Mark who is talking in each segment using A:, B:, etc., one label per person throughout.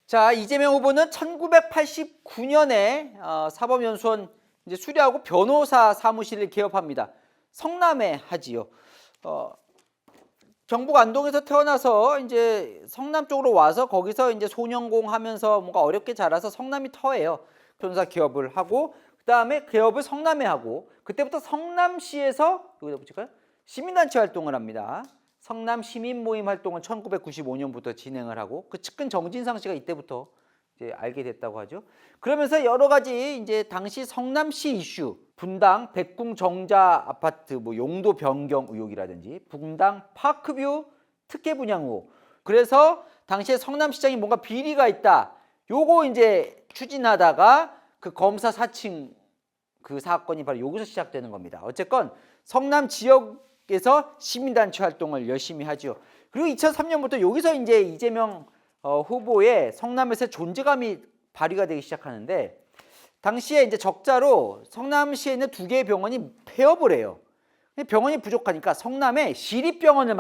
A: 자, 이재명 후보는 1989년에 사법연수원 이제 수료하고 변호사 사무실을 개업합니다. 성남에 하지요. 경북 안동에서 태어나서 이제 성남 쪽으로 와서 거기서 이제 소년공 하면서 뭔가 어렵게 자라서 성남이 터예요. 변호사 개업을 하고 그다음에 개업을 성남에 하고 그때부터 성남시에서 여기다 붙일까요? 시민단체 활동을 합니다. 성남 시민모임 활동을 1995년부터 진행을 하고 그 측근 정진상 씨가 이때부터 이제 알게 됐다고 하죠. 그러면서 여러 가지 이제 당시 성남시 이슈, 분당 백궁 정자 아파트 뭐 용도 변경 의혹이라든지 분당 파크뷰 특혜 분양 의혹. 그래서 당시에 성남시장이 뭔가 비리가 있다. 요거 이제 추진하다가 그 검사 사칭 그 사건이 바로 여기서 시작되는 겁니다. 어쨌건 성남 지역에서 시민단체 활동을 열심히 하죠. 그리고 2003년부터 여기서 이제 이재명 후보의 성남에서의 존재감이 발휘가 되기 시작하는데 당시에 이제 적자로 성남시에 있는 2개의 병원이 폐업을 해요. 병원이 부족하니까 성남에 시립병원을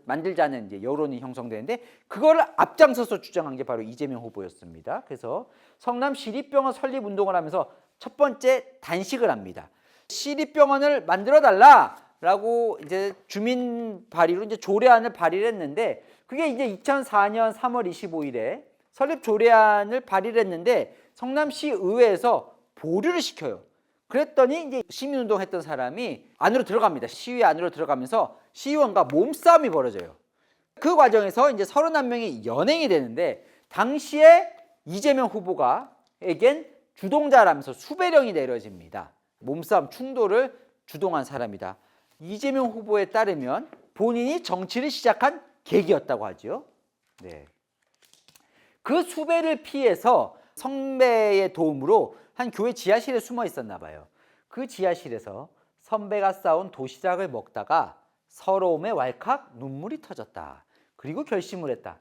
A: 만들자는 이제 여론이 형성되는데 그거를 앞장서서 주장한 게 바로 이재명 후보였습니다. 그래서 성남 시립병원 설립 운동을 하면서 첫 번째 단식을 합니다. 시립병원을 만들어 달라라고 이제 주민 발의로 이제 조례안을 발의를 했는데 그게 이제 2004년 3월 25일에 설립 조례안을 발의를 했는데 성남시 의회에서 보류를 시켜요. 그랬더니 이제 시민운동 했던 사람이 안으로 들어갑니다. 시위 안으로 들어가면서 시의원과 몸싸움이 벌어져요. 그 과정에서 이제 31명이 연행이 되는데 당시에 이재명 후보가에겐 주동자라면서 수배령이 내려집니다. 몸싸움 충돌을 주동한 사람이다. 이재명 후보에 따르면 본인이 정치를 시작한 계기였다고 하죠. 네. 그 수배를 피해서 선배의 도움으로 한 교회 지하실에 숨어 있었나 봐요. 그 지하실에서 선배가 싸온 도시락을 먹다가 서러움에 왈칵 눈물이 터졌다. 그리고 결심을 했다.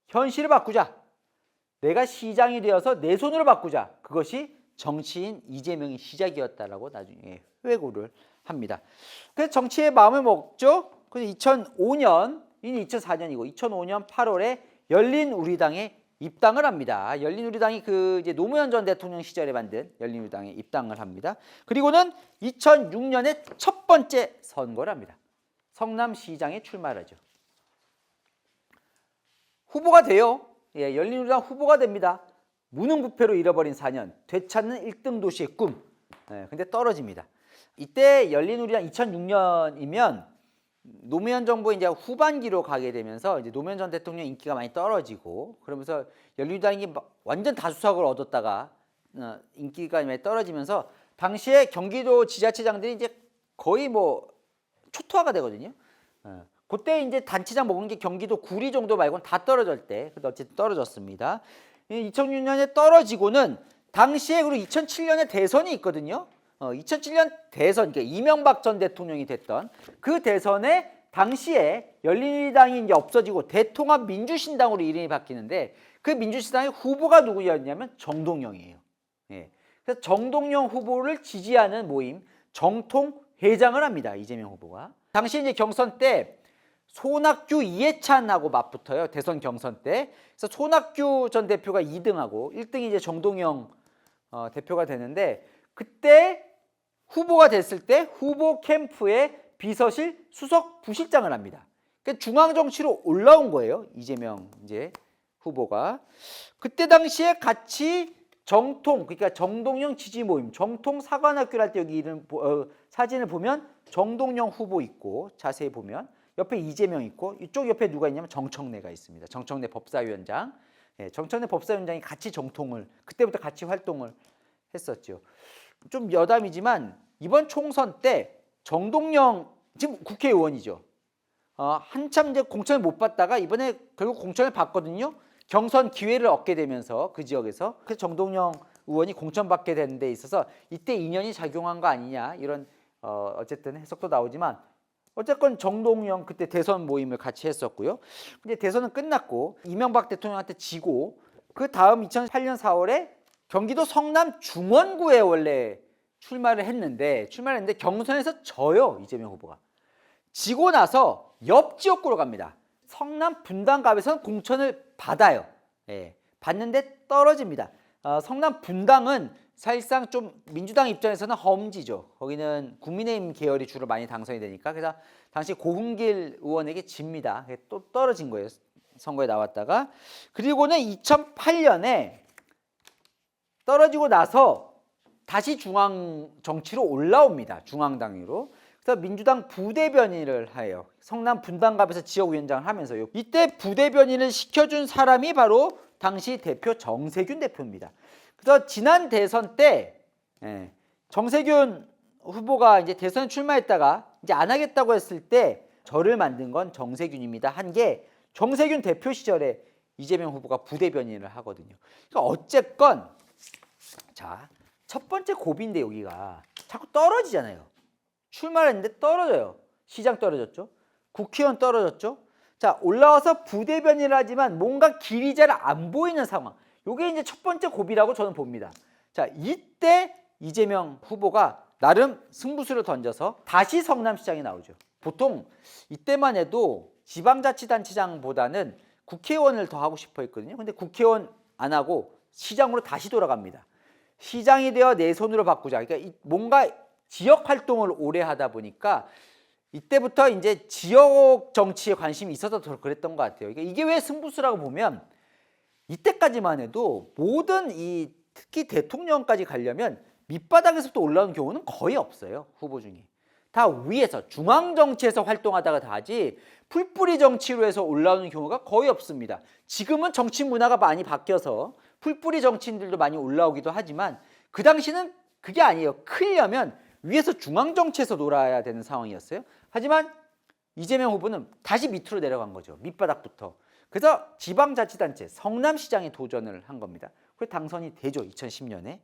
A: 현실을 바꾸자. 내가 시장이 되어서 내 손으로 바꾸자. 그것이 정치인 이재명의 시작이었다라고 나중에 회고를 합니다. 그래서 정치에 마음을 먹죠. 그래서 2005년, 이는 2004년이고 2005년 8월에 열린우리당에 입당을 합니다. 열린우리당이 그 이제 노무현 전 대통령 시절에 만든 열린우리당에 입당을 합니다. 그리고는 2006년에 첫 번째 선거를 합니다. 성남시장에 출마하죠. 후보가 돼요. 예, 열린우리당 후보가 됩니다. 무능부패로 잃어버린 4년, 되찾는 1등 도시의 꿈. 예, 근데 떨어집니다. 이때 열린우리당 2006년이면 노무현 정부의 이제 후반기로 가게 되면서 이제 노무현 전 대통령 인기가 많이 떨어지고 그러면서 열린우리당이 완전 다수석을 얻었다가 인기가 많이 떨어지면서 당시에 경기도 지자체장들이 이제 거의 뭐 초토화가 되거든요. 그때 이제 단체장 먹은 게 경기도 구리 정도 말고는 다 떨어질 때, 근데 어쨌든 떨어졌습니다. 2006년에 떨어지고는 당시에 그리고 2007년에 대선이 있거든요. 2007년 대선, 그러니까 이명박 전 대통령이 됐던 그 대선에 당시에 열린우리당이 이제 없어지고 대통합민주신당으로 이름이 바뀌는데 그 민주신당의 후보가 누구였냐면 정동영이에요. 예. 그래서 정동영 후보를 지지하는 모임 정통회장을 합니다. 이재명 후보가. 당시 이제 경선 때 손학규, 이해찬하고 맞붙어요. 대선 경선 때. 그래서 손학규 전 대표가 2등하고 1등이 이제 정동영 대표가 되는데 그때 후보가 됐을 때 후보 캠프에 비서실 수석 부실장을 합니다. 그러니까 중앙 정치로 올라온 거예요. 이재명 이제 후보가. 그때 당시에 같이 정통, 그러니까 정동영 지지 모임, 정통 사관학교를 할 때 여기 이름 사진을 보면 정동영 후보 있고 자세히 보면 옆에 이재명 있고 이쪽 옆에 누가 있냐면 정청래가 있습니다. 정청래 법사위원장. 예, 정청래 법사위원장이 같이 정통을 그때부터 같이 활동을 했었죠. 좀 여담이지만 이번 총선 때 정동영 지금 국회의원이죠. 한참 이제 공천을 못 받다가 이번에 결국 공천을 받거든요. 경선 기회를 얻게 되면서 그 지역에서 그래서 정동영 의원이 공천받게 되는 데 있어서 이때 인연이 작용한 거 아니냐 이런 어쨌든 해석도 나오지만 어쨌건 정동영 그때 대선 모임을 같이 했었고요. 근데 대선은 끝났고 이명박 대통령한테 지고 그 다음 2008년 4월에 경기도 성남 중원구에 원래 출마를 했는데 경선에서 져요. 이재명 후보가. 지고 나서 옆 지역구로 갑니다. 성남 분당갑에서는 공천을 받아요. 예, 받는데 떨어집니다. 성남 분당은 사실상 좀 민주당 입장에서는 험지죠. 거기는 국민의힘 계열이 주로 많이 당선이 되니까. 그래서 당시 고흥길 의원에게 집니다. 또 떨어진 거예요. 선거에 나왔다가. 그리고는 2008년에 떨어지고 나서 다시 중앙 정치로 올라옵니다. 중앙당으로. 그래서 민주당 부대변인을 해요. 성남 분당갑에서 지역위원장을 하면서요. 이때 부대변인을 시켜준 사람이 바로 당시 대표 정세균 대표입니다. 그래서 지난 대선 때 정세균 후보가 이제 대선에 출마했다가 이제 안 하겠다고 했을 때 저를 만든 건 정세균입니다. 한 게 정세균 대표 시절에 이재명 후보가 부대변인을 하거든요. 그러니까 어쨌건 자, 첫 번째 고비인데 여기가 자꾸 떨어지잖아요. 출마를 했는데 떨어져요. 시장 떨어졌죠. 국회의원 떨어졌죠. 자, 올라와서 부대변인을 하지만 뭔가 길이 잘 안 보이는 상황. 이게 이제 첫 번째 고비라고 저는 봅니다. 자, 이때 이재명 후보가 나름 승부수를 던져서 다시 성남시장에 나오죠. 보통 이때만 해도 지방자치단체장보다는 국회의원을 더 하고 싶어 했거든요. 근데 국회의원 안 하고 시장으로 다시 돌아갑니다. 시장이 되어 내 손으로 바꾸자. 그러니까 뭔가 지역 활동을 오래 하다 보니까 이때부터 이제 지역 정치에 관심이 있어서 더 그랬던 것 같아요. 그러니까 이게 왜 승부수라고 보면 이때까지만 해도 모든 이 특히 대통령까지 가려면 밑바닥에서부터 올라오는 경우는 거의 없어요. 후보 중에. 다 위에서 중앙 정치에서 활동하다가 다 하지 풀뿌리 정치로 해서 올라오는 경우가 거의 없습니다. 지금은 정치 문화가 많이 바뀌어서 풀뿌리 정치인들도 많이 올라오기도 하지만 그 당시는 그게 아니에요. 크려면 위에서 중앙 정치에서 놀아야 되는 상황이었어요. 하지만 이재명 후보는 다시 밑으로 내려간 거죠. 밑바닥부터. 그래서 지방자치단체 성남시장에 도전을 한 겁니다. 그래서 당선이 되죠. 2010년에.